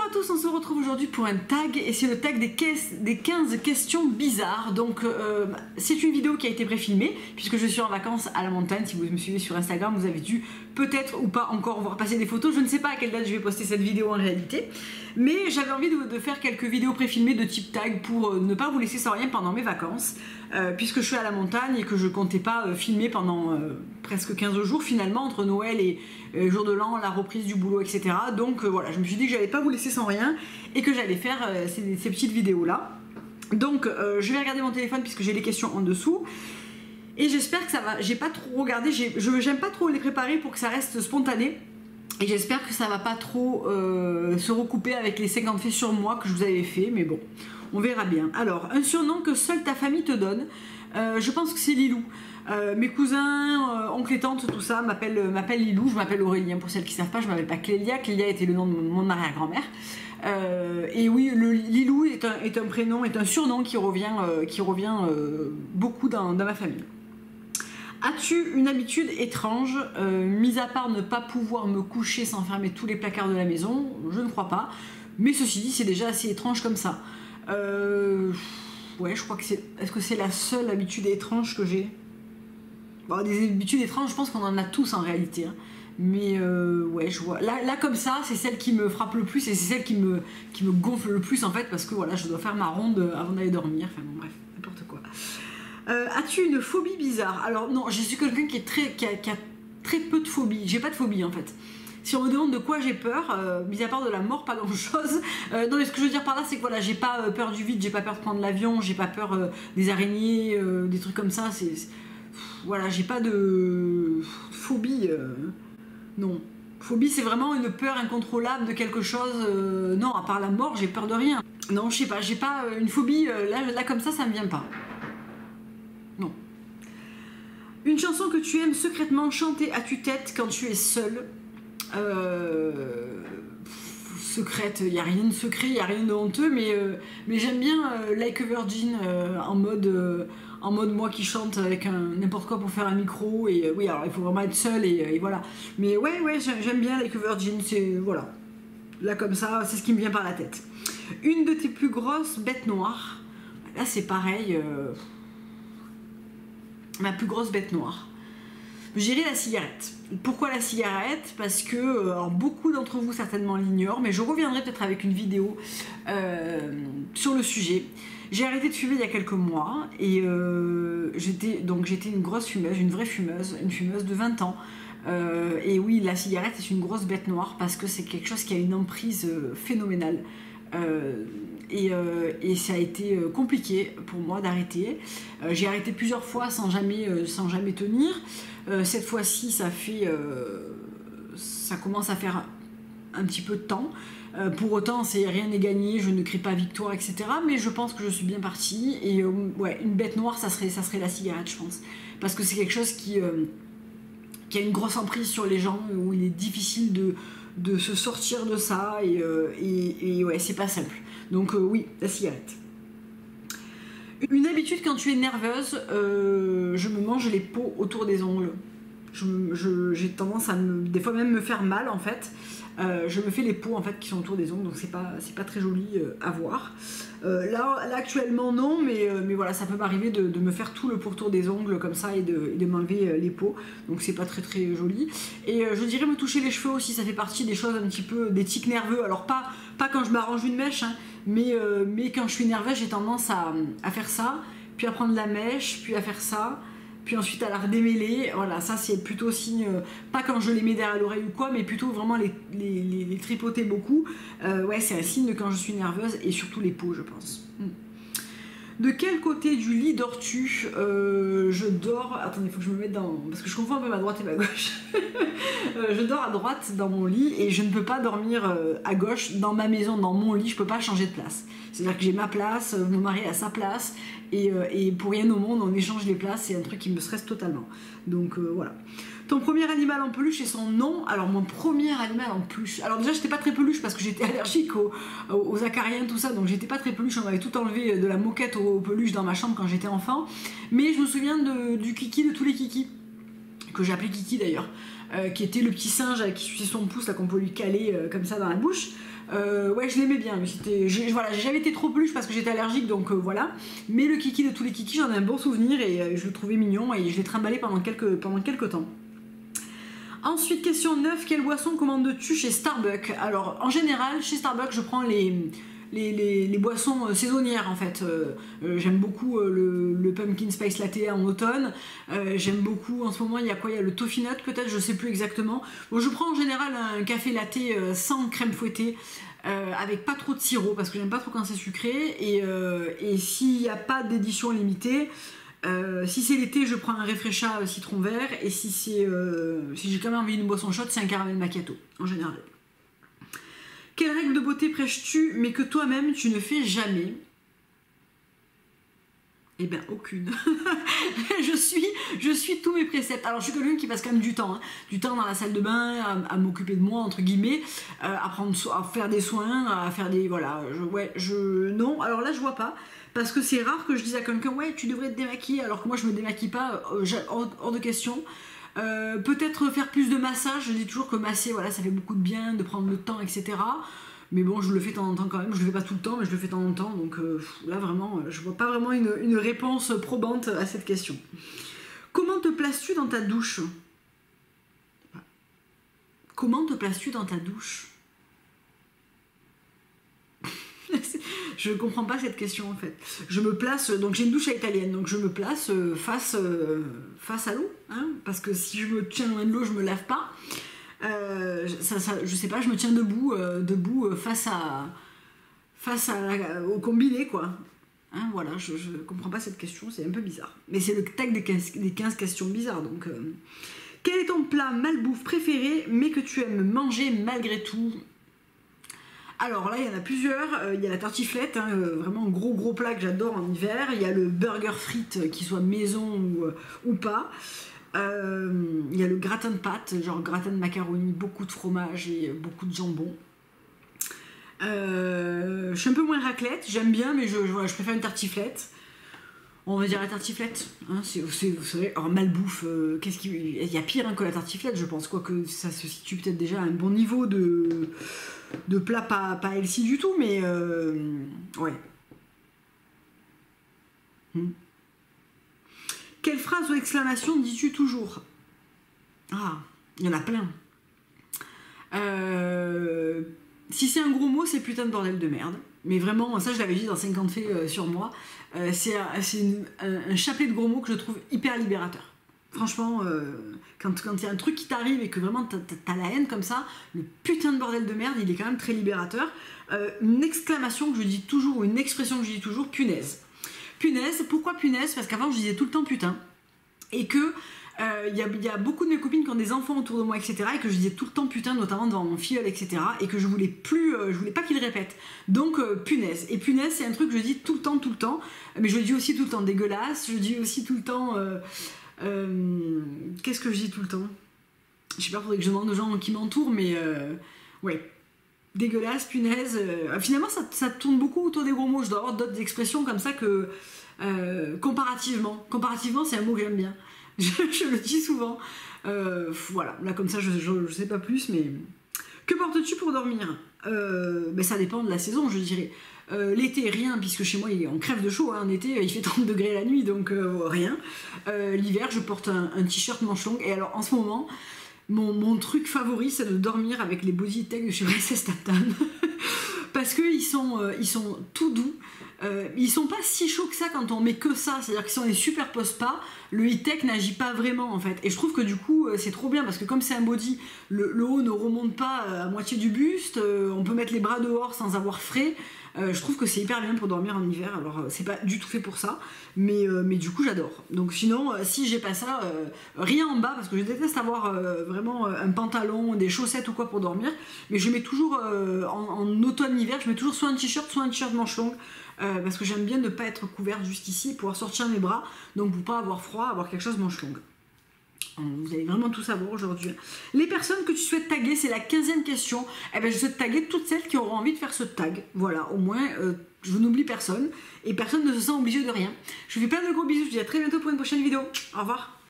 à tous, on se retrouve aujourd'hui pour un tag et c'est le tag des 15 questions bizarres. Donc c'est une vidéo qui a été préfilmée puisque je suis en vacances à la montagne. Si vous me suivez sur Instagram, vous avez dû peut-être ou pas encore voir passer des photos. Je ne sais pas à quelle date je vais poster cette vidéo en réalité, mais j'avais envie de faire quelques vidéos préfilmées de type tag pour ne pas vous laisser sans rien pendant mes vacances, puisque je suis à la montagne et que je comptais pas filmer pendant presque 15 jours finalement, entre Noël et jour de l'an, la reprise du boulot, etc. Donc voilà, je me suis dit que j'allais pas vous laisser sans rien et que j'allais faire ces petites vidéos là. Donc je vais regarder mon téléphone puisque j'ai les questions en dessous et j'espère que ça va. J'ai pas trop regardé, j'aime pas trop les préparer pour que ça reste spontané. Et j'espère que ça va pas trop se recouper avec les 50 faits sur moi que je vous avais fait, mais bon, on verra bien. Alors, un surnom que seule ta famille te donne, je pense que c'est Lilou. Mes cousins, oncles et tantes, tout ça m'appellent Lilou. Je m'appelle Aurélien pour celles qui savent pas, je m'appelle pas Clélia. Clélia était le nom de mon arrière-grand-mère. Et oui, le Lilou est un prénom, est un surnom qui revient beaucoup dans ma famille. As-tu une habitude étrange, mis à part ne pas pouvoir me coucher sans fermer tous les placards de la maison? Je ne crois pas. Mais ceci dit, c'est déjà assez étrange comme ça. Ouais, je crois que c'est... Est-ce que c'est la seule habitude étrange que j'ai? Bon, des habitudes étranges, je pense qu'on en a tous en réalité. Hein. Mais ouais, je vois. Là comme ça, c'est celle qui me frappe le plus et c'est celle qui me gonfle le plus en fait, parce que voilà, je dois faire ma ronde avant d'aller dormir. Enfin bon, bref, n'importe quoi. As-tu une phobie bizarre? Alors non, je suis quelqu'un qui a très peu de phobie. J'ai pas de phobie en fait. Si on me demande de quoi j'ai peur, mis à part de la mort, pas grand chose. Non mais ce que je veux dire par là, c'est que voilà, j'ai pas peur du vide, j'ai pas peur de prendre l'avion, j'ai pas peur des araignées, des trucs comme ça. Voilà, j'ai pas de phobie. Non. Phobie, c'est vraiment une peur incontrôlable de quelque chose. Non, à part la mort, j'ai peur de rien. Non, je sais pas, j'ai pas une phobie. Là comme ça me vient pas. Non. Une chanson que tu aimes secrètement chanter à tue-tête quand tu es seule. Secrète, il n'y a rien de secret, il n'y a rien de honteux, mais j'aime bien Like a Virgin en mode moi qui chante avec n'importe quoi pour faire un micro. Et oui, alors il faut vraiment être seul et voilà. Mais ouais, j'aime bien Like a Virgin, c'est voilà. Là comme ça, c'est ce qui me vient par la tête. Une de tes plus grosses bêtes noires. Là c'est pareil. Ma plus grosse bête noire, je dirais la cigarette. Pourquoi la cigarette? Parce que alors beaucoup d'entre vous certainement l'ignorent, mais je reviendrai peut-être avec une vidéo sur le sujet. J'ai arrêté de fumer il y a quelques mois et j'étais une grosse fumeuse, une vraie fumeuse, une fumeuse de 20 ans. Et oui, la cigarette est une grosse bête noire parce que c'est quelque chose qui a une emprise phénoménale. Et ça a été compliqué pour moi d'arrêter. J'ai arrêté plusieurs fois sans jamais tenir. Cette fois-ci, ça commence à faire un petit peu de temps. Pour autant, rien n'est gagné, je ne crie pas victoire, etc. Mais je pense que je suis bien partie. Et ouais, une bête noire, ça serait la cigarette, je pense. Parce que c'est quelque chose qui a une grosse emprise sur les gens, où il est difficile de se sortir de ça. Et ouais, c'est pas simple. Donc oui, la cigarette. Une habitude quand tu es nerveuse, je me mange les peaux autour des ongles. J'ai tendance à des fois même me faire mal en fait. Je me fais les peaux en fait qui sont autour des ongles, donc c'est pas très joli à voir. Là actuellement non, mais voilà, ça peut m'arriver de me faire tout le pourtour des ongles comme ça et de m'enlever les peaux, donc c'est pas très joli. Et je dirais me toucher les cheveux aussi, ça fait partie des choses un petit peu, des tics nerveux. Alors pas quand je m'arrange une mèche, hein, mais quand je suis nerveuse, j'ai tendance à faire ça, puis à prendre la mèche, puis à faire ça, puis ensuite à la redémêler. Voilà, ça c'est plutôt signe, pas quand je les mets derrière l'oreille ou quoi, mais plutôt vraiment les tripoter beaucoup. Ouais, c'est un signe de quand je suis nerveuse, et surtout les peaux, je pense. De quel côté du lit dors-tu? Je dors... Attendez, il faut que je me mette dans... Parce que je confonds un peu ma droite et ma gauche. Je dors à droite dans mon lit et je ne peux pas dormir à gauche dans ma maison, dans mon lit. Je peux pas changer de place. C'est-à-dire que j'ai ma place, mon mari a sa place et pour rien au monde, on échange les places. C'est un truc qui me stresse totalement. Donc voilà. Ton premier animal en peluche et son nom? Alors mon premier animal en peluche, alors déjà j'étais pas très peluche parce que j'étais allergique aux acariens, tout ça, donc j'étais pas très peluche. On m'avait tout enlevé de la moquette aux peluches dans ma chambre quand j'étais enfant, mais je me souviens du kiki, de tous les kikis, que j'ai appelé Kiki d'ailleurs, qui était le petit singe qui suçait son pouce là, qu'on peut lui caler comme ça dans la bouche. Ouais, je l'aimais bien, mais voilà, j'ai jamais été trop peluche parce que j'étais allergique, donc voilà. Mais le kiki de tous les kikis, j'en ai un bon souvenir et je le trouvais mignon et je l'ai trimballé pendant quelques temps. Ensuite, question 9, quelle boisson commandes-tu chez Starbucks? Alors, en général, chez Starbucks, je prends les boissons saisonnières en fait. J'aime beaucoup le pumpkin spice latte en automne. J'aime beaucoup, en ce moment, il y a quoi? Il y a le toffee nut peut-être, je sais plus exactement. Bon, je prends en général un café latte sans crème fouettée. Avec pas trop de sirop parce que j'aime pas trop quand c'est sucré et s'il n'y a pas d'édition limitée, si c'est l'été, je prends un Refresca citron vert et si j'ai quand même envie d'une boisson chaude, c'est un caramel macchiato en général. Quelle règle de beauté prêches-tu mais que toi-même tu ne fais jamais? Eh bien, aucune. je suis tous mes préceptes. Alors, je suis quelqu'un qui passe quand même du temps. Hein. Du temps dans la salle de bain, à m'occuper de moi, entre guillemets, à faire des soins, à faire des... Voilà. Non, alors là, je vois pas. Parce que c'est rare que je dise à quelqu'un, ouais, tu devrais te démaquiller, alors que moi, je me démaquille pas, hors de question. Peut-être faire plus de massage. Je dis toujours que masser, voilà, ça fait beaucoup de bien, de prendre le temps, etc. Mais bon, je le fais de temps en temps quand même. Je le fais pas tout le temps, mais je le fais de temps en temps. Donc là, vraiment, je vois pas vraiment une réponse probante à cette question. Comment te places-tu dans ta douche? Comment te places-tu dans ta douche? Je comprends pas cette question en fait. Je me place, donc j'ai une douche à italienne, donc je me place face à l'eau, hein, parce que si je me tiens loin de l'eau, je me lave pas. Je sais pas, je me tiens debout au combiné quoi. Hein, voilà, je comprends pas cette question, c'est un peu bizarre. Mais c'est le tag des 15 questions bizarres donc. Quel est ton plat malbouffe préféré mais que tu aimes manger malgré tout? Alors là, il y en a plusieurs. Il y a la tartiflette, hein, vraiment un gros plat que j'adore en hiver. Il y a le burger frites, qu'il soit maison ou pas. Il y a le gratin de pâtes, genre gratin de macaroni, beaucoup de fromage et beaucoup de jambon. Je suis un peu moins raclette, j'aime bien, mais je préfère une tartiflette. On va dire la tartiflette, hein, vous savez, alors malbouffe, il y a pire hein, que la tartiflette, je pense, quoique ça se situe peut-être déjà à un bon niveau de plat pas healthy du tout, mais ouais. Quelle phrase ou exclamation dis-tu toujours? Ah, il y en a plein. Si c'est un gros mot, c'est putain de bordel de merde. Mais vraiment, ça je l'avais dit dans 50 faits sur moi. C'est un chapelet de gros mots que je trouve hyper libérateur. Franchement, quand il y a un truc qui t'arrive et que vraiment t'as la haine comme ça, le putain de bordel de merde, il est quand même très libérateur. Une exclamation que je dis toujours, ou une expression que je dis toujours, punaise. Punaise, pourquoi punaise? Parce qu'avant je disais tout le temps putain. Et que il y a beaucoup de mes copines qui ont des enfants autour de moi, etc. Et que je disais tout le temps putain, notamment devant mon filleul, etc. Et que je voulais pas qu'il répète. Donc punaise. Et punaise, c'est un truc que je dis tout le temps. Mais je dis aussi tout le temps dégueulasse. Je dis aussi tout le temps. Qu'est-ce que je dis tout le temps? Je sais pas, faudrait que je demande aux gens qui m'entourent, mais ouais. Dégueulasse, punaise. Finalement, ça tourne beaucoup autour des gros mots. Je dois avoir d'autres expressions comme ça que. Comparativement, c'est un mot que j'aime bien. Je le dis souvent. Voilà, là comme ça, je sais pas plus, mais. Que portes-tu pour dormir? Ben, ça dépend de la saison, je dirais. L'été, rien, puisque chez moi, on crève de chaud. Hein, en été, il fait 30 degrés la nuit, donc rien. L'hiver, je porte un t-shirt manche longue. Et alors, en ce moment, mon truc favori, c'est de dormir avec les Bodytech de chez Princess Tatane. Parce qu'ils sont tout doux. Ils sont pas si chauds que ça quand on met que ça, c'est-à-dire que si on les superpose pas, le e-tech n'agit pas vraiment en fait. Et je trouve que du coup c'est trop bien parce que comme c'est un body, le haut ne remonte pas à moitié du buste, on peut mettre les bras dehors sans avoir frais. Je trouve que c'est hyper bien pour dormir en hiver. Alors c'est pas du tout fait pour ça, mais du coup j'adore. Donc sinon si j'ai pas ça, rien en bas parce que je déteste avoir vraiment un pantalon, des chaussettes ou quoi pour dormir. Mais je mets toujours en automne-hiver, je mets toujours soit un t-shirt manche longue. Parce que j'aime bien ne pas être couverte juste ici, pouvoir sortir mes bras, donc pour pas avoir froid, avoir quelque chose manche longue. Vous allez vraiment tout savoir aujourd'hui. Les personnes que tu souhaites taguer, c'est la 15e question. Eh ben, je souhaite taguer toutes celles qui auront envie de faire ce tag. Voilà, au moins, je n'oublie personne et personne ne se sent obligé de rien. Je vous fais plein de gros bisous, je vous dis à très bientôt pour une prochaine vidéo. Au revoir.